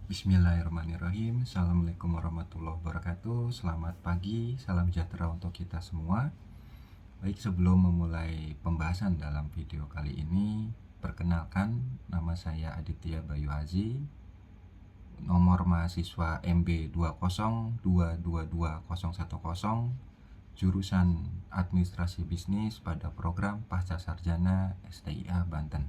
Bismillahirrahmanirrahim. Assalamualaikum warahmatullahi wabarakatuh. Selamat pagi, salam sejahtera untuk kita semua. Baik, sebelum memulai pembahasan dalam video kali ini, perkenalkan, nama saya Aditya Bayu Azi, nomor mahasiswa MB20222010, jurusan Administrasi Bisnis pada program Pasca Sarjana STIA Banten.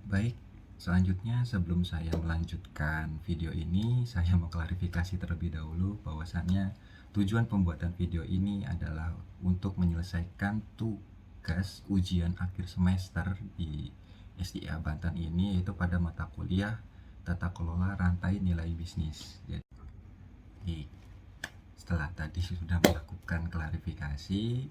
Baik, selanjutnya sebelum saya melanjutkan video ini, saya mau klarifikasi terlebih dahulu bahwasannya tujuan pembuatan video ini adalah untuk menyelesaikan tugas ujian akhir semester di STIA Banten ini, yaitu pada mata kuliah Tata Kelola Rantai Nilai Bisnis. Jadi, setelah tadi sudah melakukan klarifikasi,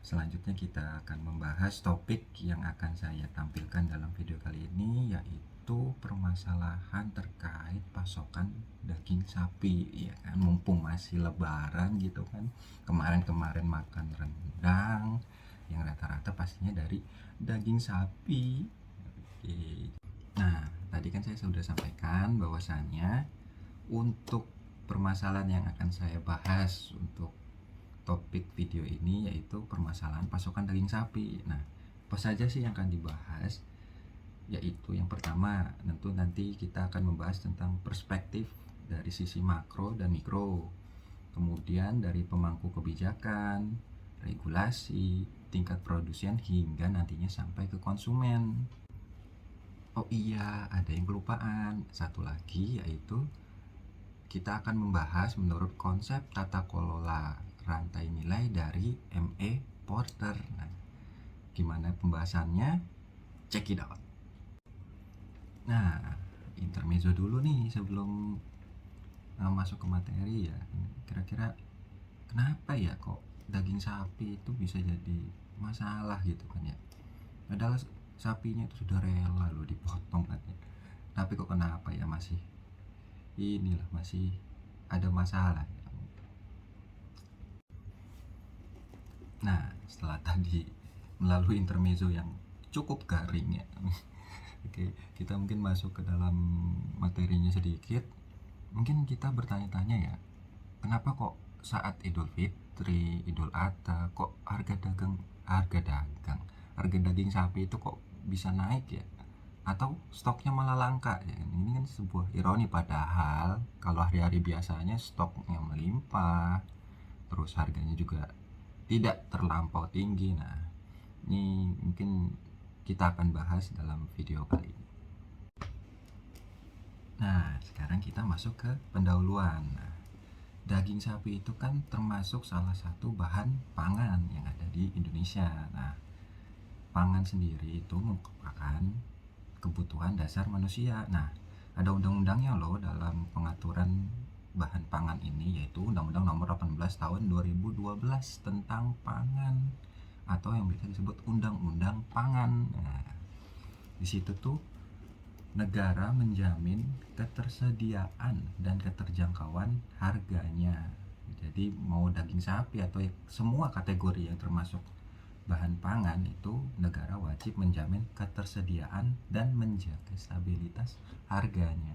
selanjutnya kita akan membahas topik yang akan saya tampilkan dalam video kali ini, yaitu permasalahan terkait pasokan daging sapi, ya kan, mumpung masih lebaran gitu kan. Kemarin makan rendang yang rata-rata pastinya dari daging sapi. Oke. Nah, tadi kan saya sudah sampaikan bahwasannya untuk permasalahan yang akan saya bahas untuk topik video ini yaitu permasalahan pasokan daging sapi. Nah, apa saja sih yang akan dibahas? Yaitu yang pertama, tentu nanti kita akan membahas tentang perspektif dari sisi makro dan mikro. Kemudian dari pemangku kebijakan, regulasi, tingkat produsen hingga nantinya sampai ke konsumen. Oh iya, ada yang kelupaan. Satu lagi yaitu kita akan membahas menurut konsep tata kelola rantai nilai dari M.E. Porter. Nah, gimana pembahasannya? Check it out. Nah, intermezzo dulu nih sebelum masuk ke materi ya. Kira-kira kenapa ya kok daging sapi itu bisa jadi masalah gitu kan ya? Padahal sapinya itu sudah rela loh dipotong kan ya. Tapi kok kenapa ya masih ada masalah. Nah, setelah tadi melalui intermezzo yang cukup garing ya, oke, kita mungkin masuk ke dalam materinya sedikit. Mungkin kita bertanya-tanya ya, kenapa kok saat Idul Fitri, Idul Adha kok harga daging sapi itu kok bisa naik ya? Atau stoknya malah langka ya? Ini kan sebuah ironi, padahal kalau hari-hari biasanya stoknya melimpah, terus harganya juga tidak terlampau tinggi. Nah, ini mungkin kita akan bahas dalam video kali ini. Nah, sekarang kita masuk ke pendahuluan. Nah, daging sapi itu kan termasuk salah satu bahan pangan yang ada di Indonesia. Nah, pangan sendiri itu merupakan kebutuhan dasar manusia. Nah, ada undang-undangnya loh dalam pengaturan bahan pangan ini, yaitu Undang-Undang Nomor 18 Tahun 2012 tentang pangan, atau yang biasa disebut Undang-Undang Pangan. Nah, di situ tuh negara menjamin ketersediaan dan keterjangkauan harganya. Jadi mau daging sapi atau semua kategori yang termasuk bahan pangan itu negara wajib menjamin ketersediaan dan menjaga stabilitas harganya.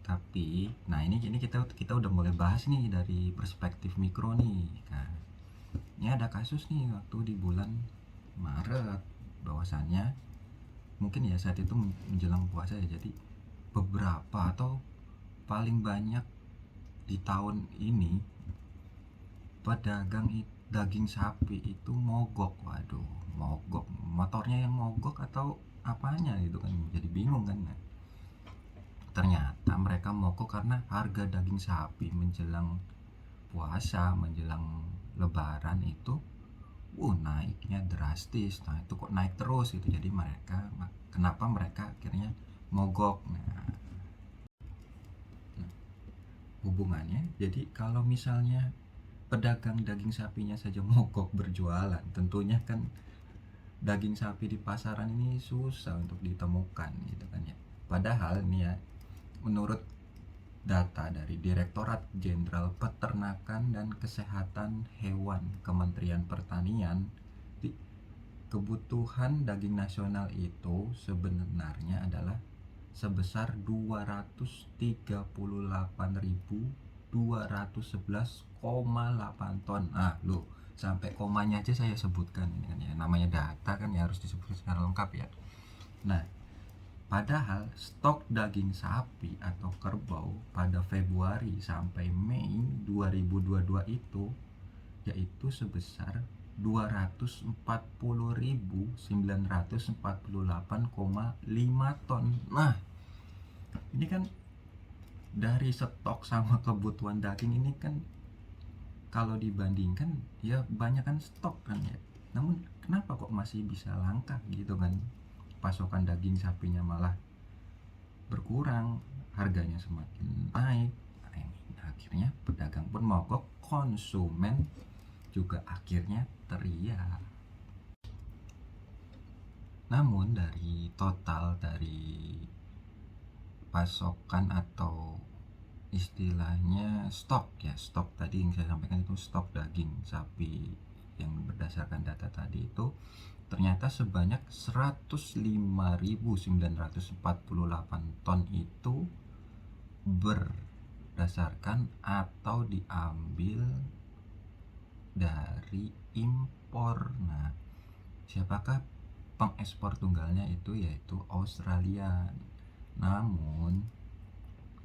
Tapi, nah ini kita udah mulai bahas nih dari perspektif mikro nih. Nah, ini ada kasus nih waktu di bulan Maret, bahwasannya mungkin ya saat itu menjelang puasa ya, jadi beberapa atau paling banyak di tahun ini pedagang daging sapi itu mogok. Waduh, mogok, motornya yang mogok atau apanya gitu kan, jadi bingung kan. Nah, ternyata mereka mogok karena harga daging sapi menjelang puasa, menjelang lebaran itu naiknya drastis. Nah, itu kok naik terus gitu. Jadi kenapa mereka akhirnya mogok. Nah, hubungannya, jadi kalau misalnya pedagang daging sapinya saja mogok berjualan, tentunya kan daging sapi di pasaran ini susah untuk ditemukan gitu kan ya. Padahal nih ya, menurut data dari Direktorat Jenderal Peternakan dan Kesehatan Hewan Kementerian Pertanian, kebutuhan daging nasional itu sebenarnya adalah sebesar 238.211,8 ton. Loh, sampai komanya aja saya sebutkan ini kan ya. Namanya data kan ya harus disebut secara lengkap ya. Nah, padahal stok daging sapi atau kerbau pada Februari sampai Mei 2022 itu yaitu sebesar 240.948,5 ton. Nah, ini kan dari stok sama kebutuhan daging ini kan kalau dibandingkan ya banyak kan stok kan ya. Namun kenapa kok masih bisa langka gitu kan? Pasokan daging sapinya malah berkurang, harganya semakin naik. Akhirnya pedagang pun mogok, konsumen juga akhirnya teriak. Namun dari total dari pasokan atau istilahnya stok ya, stok tadi yang saya sampaikan itu stok daging sapi yang berdasarkan data tadi itu ternyata sebanyak 105.948 ton itu berdasarkan atau diambil dari impor. Nah, siapakah pengekspor tunggalnya itu? Yaitu Australia. Namun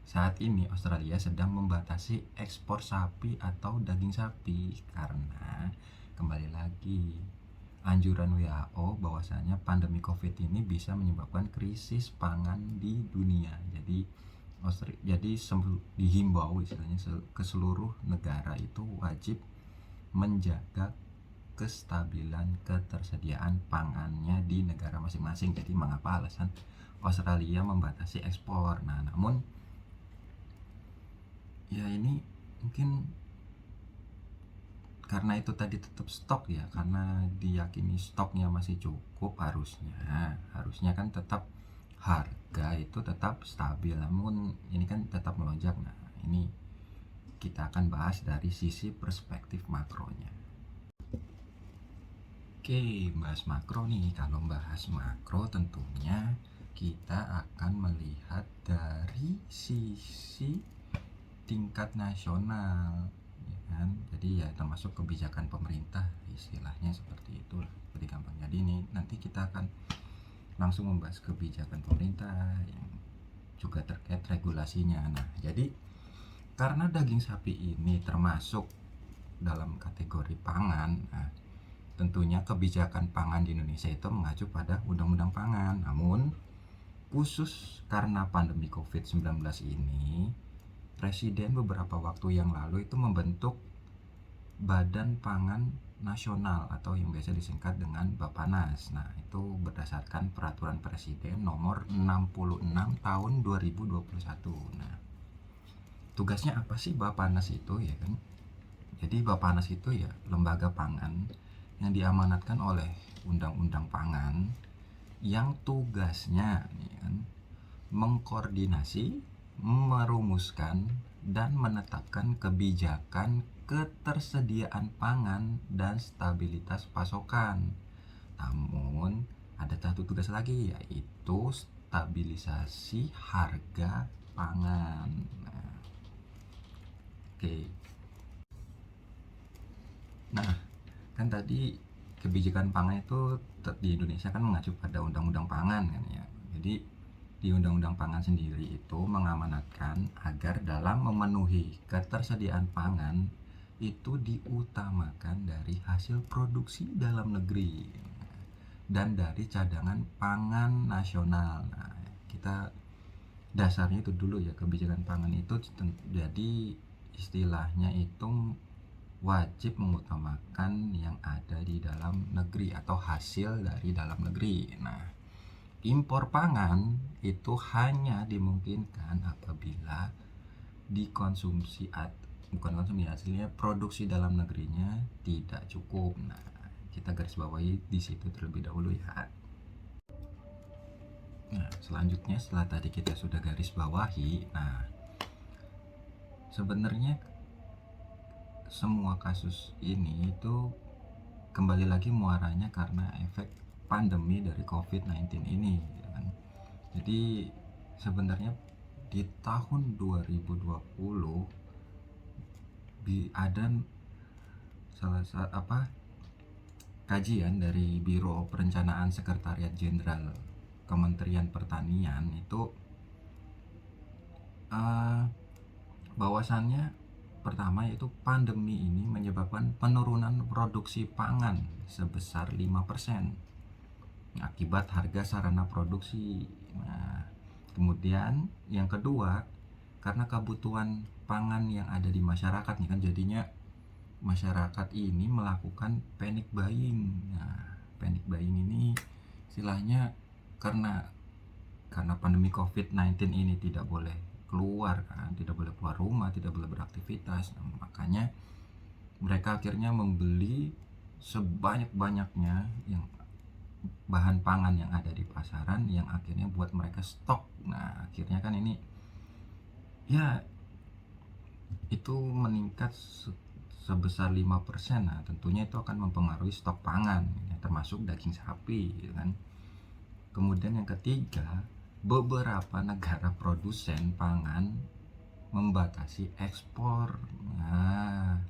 saat ini Australia sedang membatasi ekspor sapi atau daging sapi karena kembali lagi anjuran WHO bahwasanya pandemi Covid ini bisa menyebabkan krisis pangan di dunia. Jadi dihimbau istilahnya ke seluruh negara itu wajib menjaga kestabilan ketersediaan pangannya di negara masing-masing. Jadi mengapa alasan Australia membatasi ekspor? Nah, namun ya ini mungkin karena itu tadi tetap stok ya, karena diyakini stoknya masih cukup, harusnya kan tetap harga itu tetap stabil. Namun ini kan tetap melonjak. Nah, ini kita akan bahas dari sisi perspektif makronya. Oke, bahas makro nih. Kalau bahas makro tentunya kita akan melihat dari sisi tingkat nasional ya kan. Jadi ya termasuk kebijakan pemerintah, istilahnya seperti itulah, lebih gampang. Jadi ini nanti kita akan langsung membahas kebijakan pemerintah yang juga terkait regulasinya. Nah, jadi karena daging sapi ini termasuk dalam kategori pangan, nah, tentunya kebijakan pangan di Indonesia itu mengacu pada Undang-Undang Pangan. Namun khusus karena pandemi Covid-19 ini, Presiden beberapa waktu yang lalu itu membentuk Badan Pangan Nasional atau yang biasa disingkat dengan Bappenas. Nah, itu berdasarkan Peraturan Presiden nomor 66 tahun 2021. Nah, tugasnya apa sih Bappenas itu ya kan? Jadi Bappenas itu ya lembaga pangan yang diamanatkan oleh Undang-Undang Pangan yang tugasnya ya kan, mengkoordinasi, merumuskan, dan menetapkan kebijakan ketersediaan pangan dan stabilitas pasokan. Namun ada satu tugas lagi, yaitu stabilisasi harga pangan. Nah, oke. Nah, kan tadi kebijakan pangan itu di Indonesia kan mengacu pada Undang-Undang Pangan kan ya. Jadi di Undang-Undang Pangan sendiri itu mengamanatkan agar dalam memenuhi ketersediaan pangan itu diutamakan dari hasil produksi dalam negeri dan dari cadangan pangan nasional. Nah, kita dasarnya itu dulu ya, kebijakan pangan itu jadi istilahnya itu wajib mengutamakan yang ada di dalam negeri atau hasil dari dalam negeri. Nah, impor pangan itu hanya dimungkinkan apabila dikonsumsi bukan konsumsi, hasilnya produksi dalam negerinya tidak cukup. Nah, kita garis bawahi di situ terlebih dahulu ya. Nah, selanjutnya setelah tadi kita sudah garis bawahi, nah sebenarnya semua kasus ini itu kembali lagi muaranya karena efek pandemi dari COVID-19 ini, ya kan. Jadi sebenarnya di tahun 2020 ada salah satu kajian dari Biro Perencanaan Sekretariat Jenderal Kementerian Pertanian itu bahwasannya pertama yaitu pandemi ini menyebabkan penurunan produksi pangan sebesar 5% akibat harga sarana produksi. Nah, kemudian yang kedua, karena kebutuhan pangan yang ada di masyarakat nih kan, jadinya masyarakat ini melakukan panic buying. Nah, panic buying ini istilahnya karena pandemi COVID-19 ini tidak boleh keluar kan, tidak boleh keluar rumah, tidak boleh beraktivitas. Nah, makanya mereka akhirnya membeli sebanyak-banyaknya yang bahan pangan yang ada di pasaran, yang akhirnya buat mereka stok. Nah, akhirnya kan ini ya itu meningkat sebesar 5%. Nah, tentunya itu akan mempengaruhi stok pangan, ya, termasuk daging sapi, gitu kan. Kemudian yang ketiga, beberapa negara produsen pangan membatasi ekspor. Nah,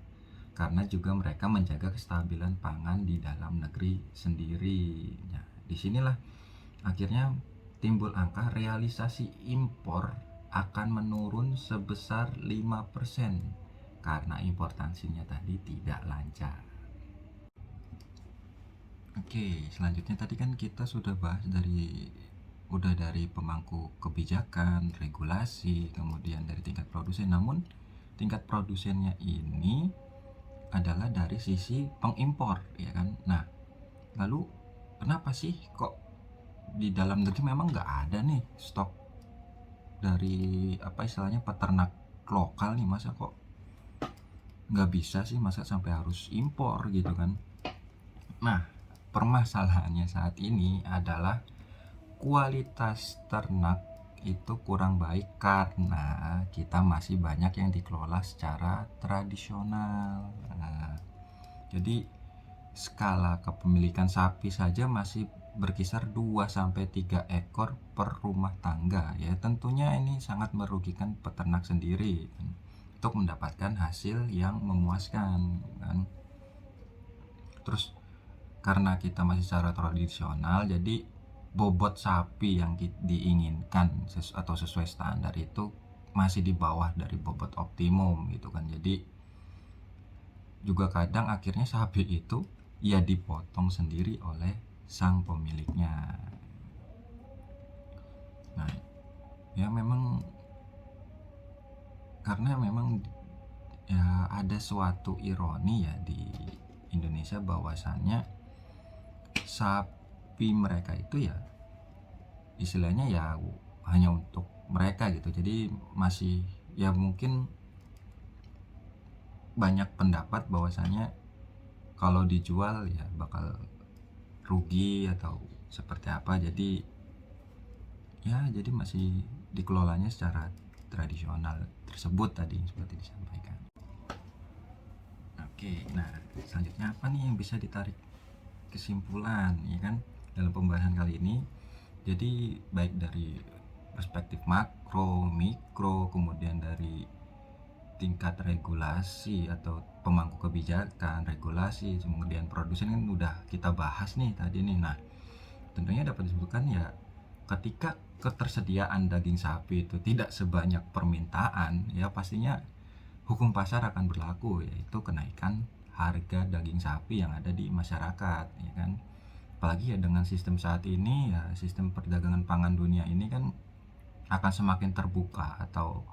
karena juga mereka menjaga kestabilan pangan di dalam negeri sendiri. Nah, disinilah akhirnya timbul angka realisasi impor akan menurun sebesar 5% karena importasinya tadi tidak lancar. Oke, selanjutnya tadi kan kita sudah bahas dari pemangku kebijakan, regulasi, kemudian dari tingkat produsen. Namun tingkat produsennya ini adalah dari sisi pengimpor, ya kan. Nah, lalu kenapa sih kok di dalam negeri memang nggak ada nih stok dari istilahnya peternak lokal nih, masa kok nggak bisa sih, masa sampai harus impor gitu kan. Nah, permasalahannya saat ini adalah kualitas ternak itu kurang baik karena kita masih banyak yang dikelola secara tradisional. Nah, jadi skala kepemilikan sapi saja masih berkisar 2-3 ekor per rumah tangga, ya tentunya ini sangat merugikan peternak sendiri kan, untuk mendapatkan hasil yang memuaskan kan. Terus karena kita masih secara tradisional, jadi bobot sapi yang diinginkan atau sesuai standar itu masih di bawah dari bobot optimum gitu kan. Jadi juga kadang akhirnya sapi itu ya dipotong sendiri oleh sang pemiliknya. Nah, ya memang karena memang ya ada suatu ironi ya di Indonesia, bahwasannya sapi mereka itu ya istilahnya ya hanya untuk mereka gitu. Jadi masih ya mungkin banyak pendapat bahwasannya kalau dijual ya bakal rugi atau seperti apa. Jadi masih dikelolanya secara tradisional tersebut tadi seperti disampaikan. Oke, nah selanjutnya apa nih yang bisa ditarik kesimpulan ya kan dalam pembahasan kali ini. Jadi baik dari perspektif makro, mikro, kemudian dari tingkat regulasi atau pemangku kebijakan, regulasi, kemudian produsen kan udah kita bahas nih tadi nih. Nah, tentunya dapat disebutkan ya ketika ketersediaan daging sapi itu tidak sebanyak permintaan, ya pastinya hukum pasar akan berlaku, yaitu kenaikan harga daging sapi yang ada di masyarakat, ya kan. Apalagi ya dengan sistem saat ini, ya sistem perdagangan pangan dunia ini kan akan semakin terbuka atau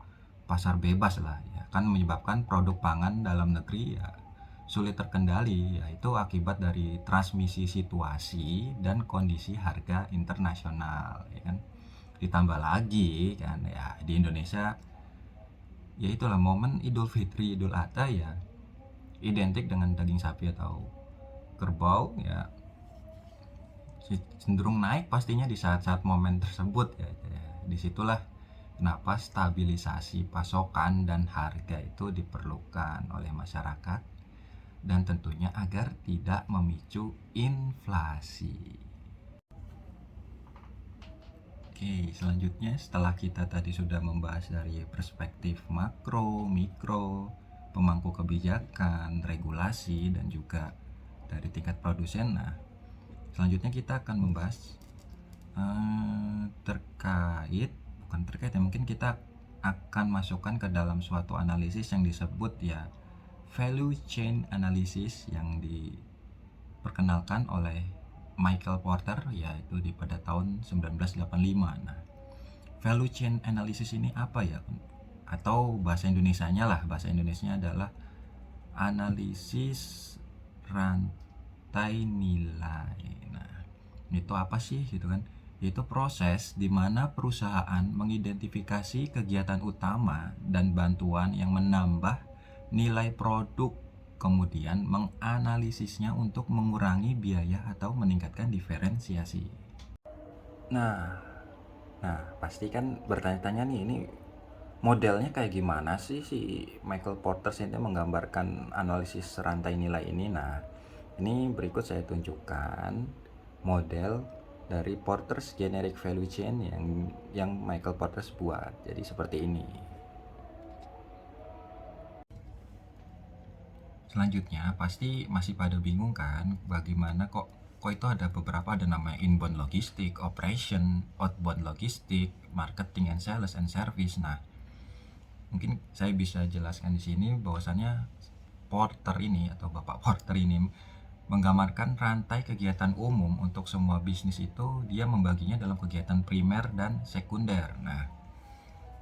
pasar bebas lah, ya kan, menyebabkan produk pangan dalam negeri ya sulit terkendali, yaitu akibat dari transmisi situasi dan kondisi harga internasional, ya kan. Ditambah lagi kan ya di Indonesia ya itulah momen Idul Fitri, Idul Adha ya identik dengan daging sapi atau kerbau, ya cenderung naik pastinya di saat-saat momen tersebut ya. Disitulah kenapa stabilisasi pasokan dan harga itu diperlukan oleh masyarakat dan tentunya agar tidak memicu inflasi. Oke, selanjutnya setelah kita tadi sudah membahas dari perspektif makro, mikro, pemangku kebijakan, regulasi, dan juga dari tingkat produsen. Nah, selanjutnya kita akan membahas mungkin kita akan masukkan ke dalam suatu analisis yang disebut ya value chain analysis, yang diperkenalkan oleh Michael Porter, yaitu pada tahun 1985. Nah, value chain analysis ini apa ya? Atau bahasa Indonesianya adalah analisis rantai nilai. Nah, itu apa sih gitu kan? Itu proses di mana perusahaan mengidentifikasi kegiatan utama dan bantuan yang menambah nilai produk, kemudian menganalisisnya untuk mengurangi biaya atau meningkatkan diferensiasi. Nah, pasti kan bertanya-tanya nih, ini modelnya kayak gimana sih si Michael Porter ini menggambarkan analisis rantai nilai ini. Nah, ini berikut saya tunjukkan model dari Porter's Generic Value Chain yang Michael Porter buat. Jadi seperti ini. Selanjutnya pasti masih pada bingung kan, bagaimana kok itu ada namanya inbound logistik, operation, outbound logistik, marketing and sales and service. Nah, mungkin saya bisa jelaskan di sini bahwasannya Porter ini atau Bapak Porter ini menggambarkan rantai kegiatan umum untuk semua bisnis itu. Dia membaginya dalam kegiatan primer dan sekunder. Nah,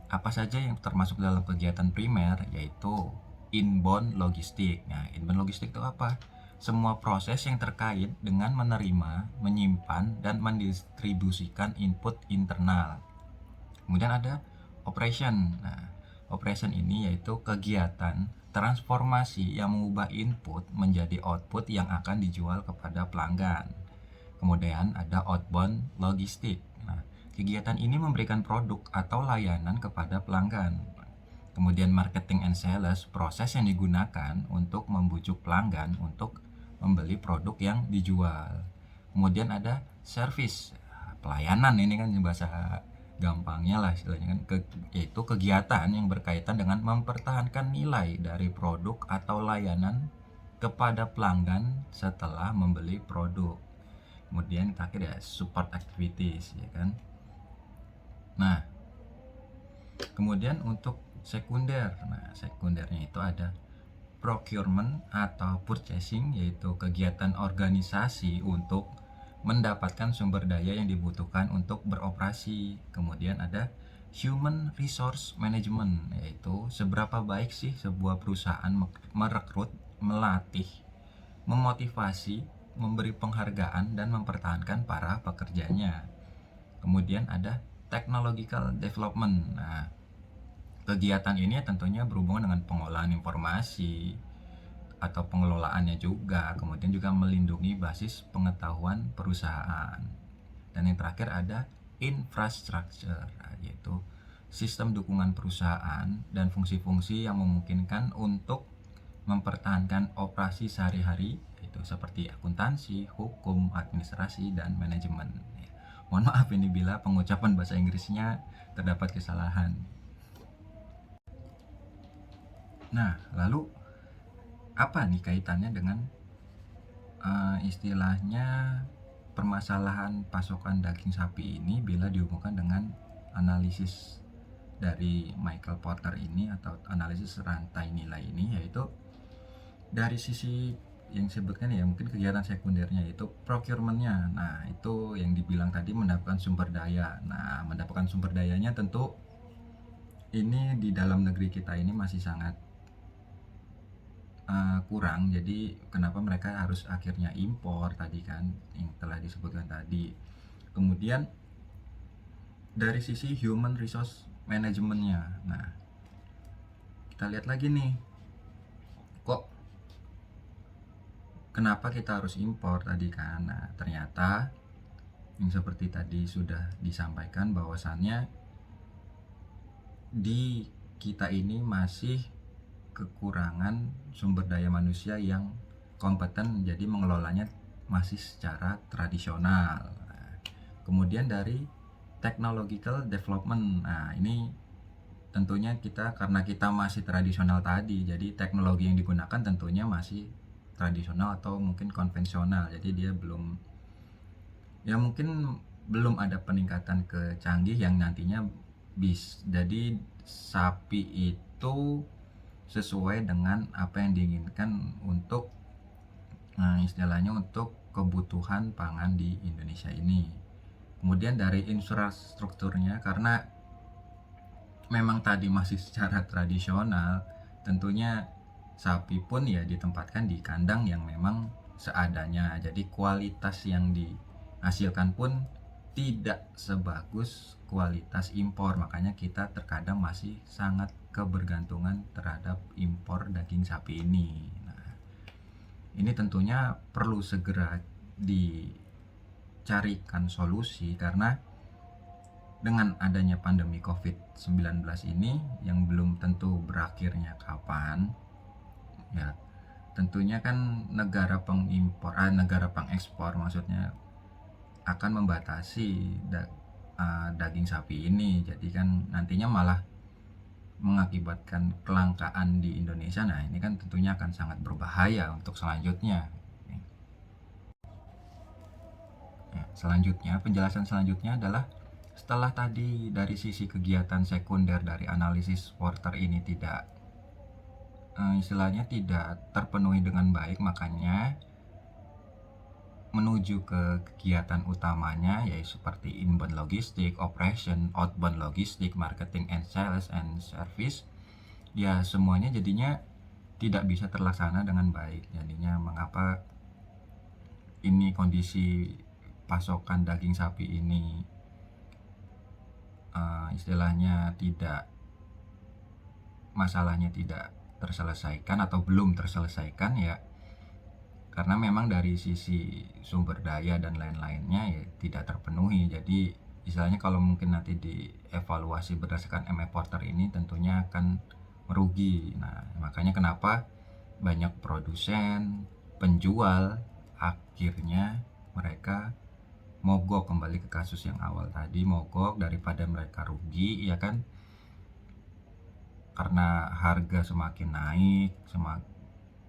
apa saja yang termasuk dalam kegiatan primer? Yaitu inbound logistik. Nah, inbound logistik itu apa? Semua proses yang terkait dengan menerima, menyimpan, dan mendistribusikan input internal. Kemudian ada operation. Nah, operation ini yaitu kegiatan transformasi yang mengubah input menjadi output yang akan dijual kepada pelanggan. Kemudian ada outbound logistik. Nah, kegiatan ini memberikan produk atau layanan kepada pelanggan. Kemudian marketing and sales, proses yang digunakan untuk membujuk pelanggan untuk membeli produk yang dijual. Kemudian ada service, pelayanan, ini kan bahasa gampangnya lah istilahnya kan, yaitu kegiatan yang berkaitan dengan mempertahankan nilai dari produk atau layanan kepada pelanggan setelah membeli produk. Kemudian terakhir ya support activities, ya kan. Nah, kemudian untuk sekunder. Nah, sekundernya itu ada procurement atau purchasing, yaitu kegiatan organisasi untuk mendapatkan sumber daya yang dibutuhkan untuk beroperasi. Kemudian ada human resource management, yaitu seberapa baik sih sebuah perusahaan merekrut, melatih, memotivasi, memberi penghargaan, dan mempertahankan para pekerjanya. Kemudian ada technological development. Nah, kegiatan ini tentunya berhubungan dengan pengolahan informasi atau pengelolaannya juga, kemudian juga melindungi basis pengetahuan perusahaan. Dan yang terakhir ada infrastructure, yaitu sistem dukungan perusahaan dan fungsi-fungsi yang memungkinkan untuk mempertahankan operasi sehari-hari, yaitu seperti akuntansi, hukum, administrasi, dan manajemen. Mohon maaf ini bila pengucapan bahasa Inggrisnya terdapat kesalahan. Nah, lalu apa nih kaitannya dengan istilahnya permasalahan pasokan daging sapi ini bila dihubungkan dengan analisis dari Michael Porter ini atau analisis rantai nilai ini, yaitu dari sisi yang disebutkan ya mungkin kegiatan sekundernya yaitu procurementnya. Nah, itu yang dibilang tadi mendapatkan sumber daya. Nah, mendapatkan sumber dayanya tentu ini di dalam negeri kita ini masih sangat kurang. Jadi kenapa mereka harus akhirnya impor tadi kan, yang telah disebutkan tadi. Kemudian dari sisi human resource managementnya, nah kita lihat lagi nih, kok kenapa kita harus impor tadi kan. Nah, ternyata yang seperti tadi sudah disampaikan bahwasannya di kita ini masih kekurangan sumber daya manusia yang kompeten, jadi mengelolanya masih secara tradisional. Nah, kemudian dari technological development, nah ini tentunya karena kita masih tradisional tadi, jadi teknologi yang digunakan tentunya masih tradisional atau mungkin konvensional, jadi dia mungkin belum ada peningkatan ke canggih yang nantinya jadi sapi itu sesuai dengan apa yang diinginkan untuk istilahnya untuk kebutuhan pangan di Indonesia ini. Kemudian dari infrastrukturnya, karena memang tadi masih secara tradisional, tentunya sapi pun ya ditempatkan di kandang yang memang seadanya, jadi kualitas yang dihasilkan pun tidak sebagus kualitas impor, makanya kita terkadang masih sangat kebergantungan terhadap impor daging sapi ini. Nah, ini tentunya perlu segera dicarikan solusi, karena dengan adanya pandemi COVID-19 ini yang belum tentu berakhirnya kapan, ya tentunya kan negara pengekspor maksudnya akan membatasi daging sapi ini, jadi kan nantinya malah mengakibatkan kelangkaan di Indonesia. Nah, ini kan tentunya akan sangat berbahaya untuk selanjutnya. Ya, penjelasan selanjutnya adalah setelah tadi dari sisi kegiatan sekunder dari analisis Porter ini istilahnya tidak terpenuhi dengan baik, makanya menuju ke kegiatan utamanya, yaitu seperti inbound logistik, operation, outbound logistik, marketing and sales and service. Ya semuanya jadinya tidak bisa terlaksana dengan baik. Jadinya mengapa ini kondisi pasokan daging sapi ini istilahnya masalahnya tidak terselesaikan atau belum terselesaikan, ya karena memang dari sisi sumber daya dan lain-lainnya ya tidak terpenuhi. Jadi istilahnya kalau mungkin nanti dievaluasi berdasarkan MA Porter ini tentunya akan merugi. Nah, makanya kenapa banyak produsen, penjual akhirnya mereka mogok, kembali ke kasus yang awal tadi, mogok daripada mereka rugi, ya kan, karena harga semakin naik,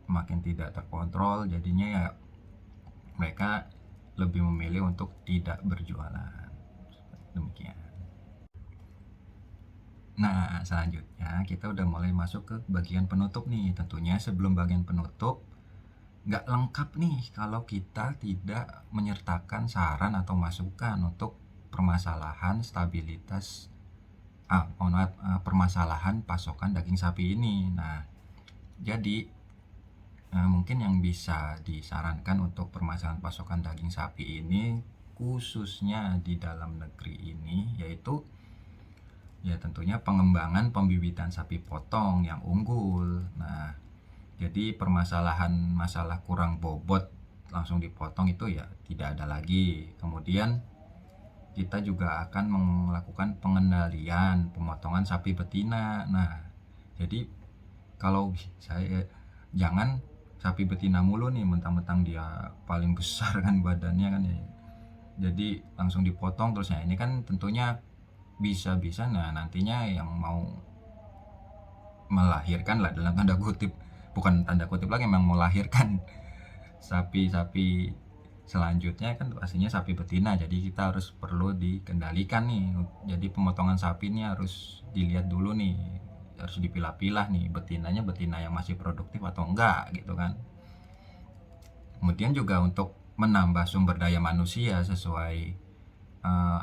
semakin tidak terkontrol, jadinya ya mereka lebih memilih untuk tidak berjualan. Demikian. Nah, selanjutnya kita udah mulai masuk ke bagian penutup nih. Tentunya sebelum bagian penutup, nggak lengkap nih kalau kita tidak menyertakan saran atau masukan untuk permasalahan permasalahan pasokan daging sapi ini. Nah, jadi mungkin yang bisa disarankan untuk permasalahan pasokan daging sapi ini khususnya di dalam negeri ini, yaitu ya tentunya pengembangan pembibitan sapi potong yang unggul. Nah, jadi masalah kurang bobot langsung dipotong itu ya tidak ada lagi. Kemudian kita juga akan melakukan pengendalian pemotongan sapi betina. Nah, jadi kalau saya jangan sapi betina mulu nih, mentang-mentang dia paling besar kan badannya kan ya. Jadi langsung dipotong terus, ya ini kan tentunya bisa-bisa nantinya yang mau melahirkan lah dalam tanda kutip, bukan tanda kutip lagi, memang melahirkan sapi-sapi selanjutnya kan pastinya sapi betina. Jadi kita harus perlu dikendalikan nih. Jadi pemotongan sapi ini harus dilihat dulu nih, harus dipilah-pilah nih, betina yang masih produktif atau enggak gitu kan. Kemudian juga untuk menambah sumber daya manusia sesuai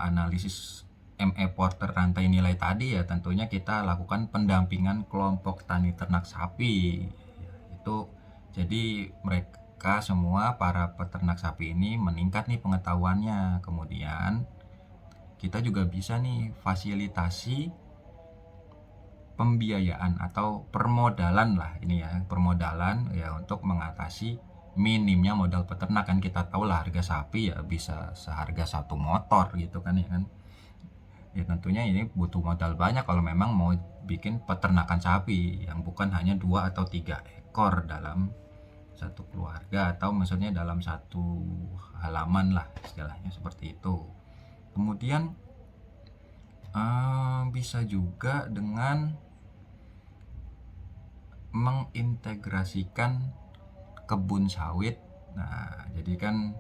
analisis MA Porter rantai nilai tadi, ya tentunya kita lakukan pendampingan kelompok tani ternak sapi. Itu jadi mereka semua para peternak sapi ini meningkat nih pengetahuannya. Kemudian kita juga bisa nih fasilitasi pembiayaan atau permodalan lah ini ya, permodalan ya untuk mengatasi minimnya modal peternakan. Kita tahu lah harga sapi ya bisa seharga satu motor gitu kan ya kan. Ya tentunya ini butuh modal banyak kalau memang mau bikin peternakan sapi yang bukan hanya 2 atau 3 ekor dalam satu keluarga, atau maksudnya dalam satu halaman lah istilahnya seperti itu. Kemudian bisa juga dengan mengintegrasikan kebun sawit. Nah, jadi kan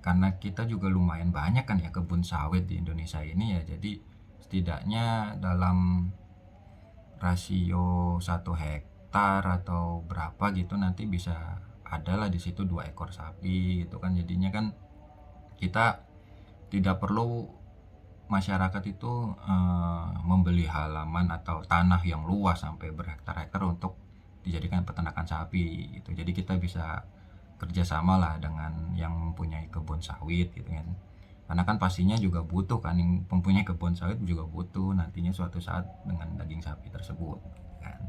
karena kita juga lumayan banyak kan ya kebun sawit di Indonesia ini ya, jadi setidaknya dalam rasio 1 hektar atau berapa gitu nanti bisa adalah di situ 2 ekor sapi gitu kan. Jadinya kan kita tidak perlu masyarakat itu membeli halaman atau tanah yang luas sampai berhektar-hektar untuk dijadikan peternakan sapi gitu. Jadi kita bisa kerjasama lah dengan yang mempunyai kebun sawit gitu kan, karena kan pastinya juga butuh kan, yang mempunyai kebun sawit juga butuh nantinya suatu saat dengan daging sapi tersebut kan.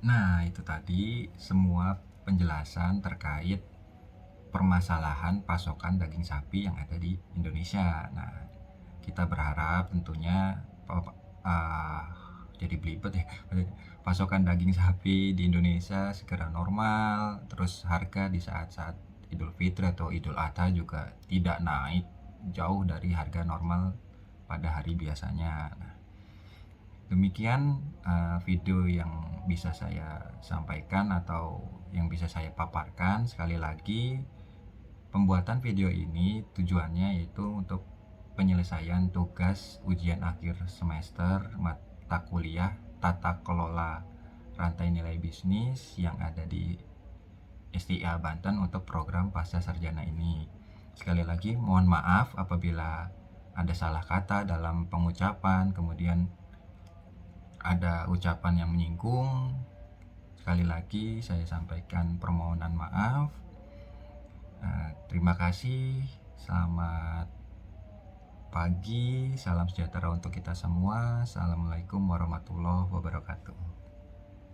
Nah, itu tadi semua penjelasan terkait permasalahan pasokan daging sapi yang ada di Indonesia. Nah, kita berharap tentunya uh, jadi belibet ya, pasokan daging sapi di Indonesia segera normal, terus harga di saat-saat Idul Fitri atau Idul Adha juga tidak naik jauh dari harga normal pada hari biasanya. Nah, demikian video yang bisa saya sampaikan atau yang bisa saya paparkan. Sekali lagi, pembuatan video ini tujuannya yaitu untuk penyelesaian tugas ujian akhir semester mata kuliah Tata Kelola Rantai Nilai Bisnis yang ada di STIA Banten untuk program Pasca Sarjana ini. Sekali lagi mohon maaf apabila ada salah kata dalam pengucapan, kemudian ada ucapan yang menyinggung. Sekali lagi saya sampaikan permohonan maaf. Terima kasih. Selamat pagi, salam sejahtera untuk kita semua. Assalamualaikum warahmatullahi wabarakatuh.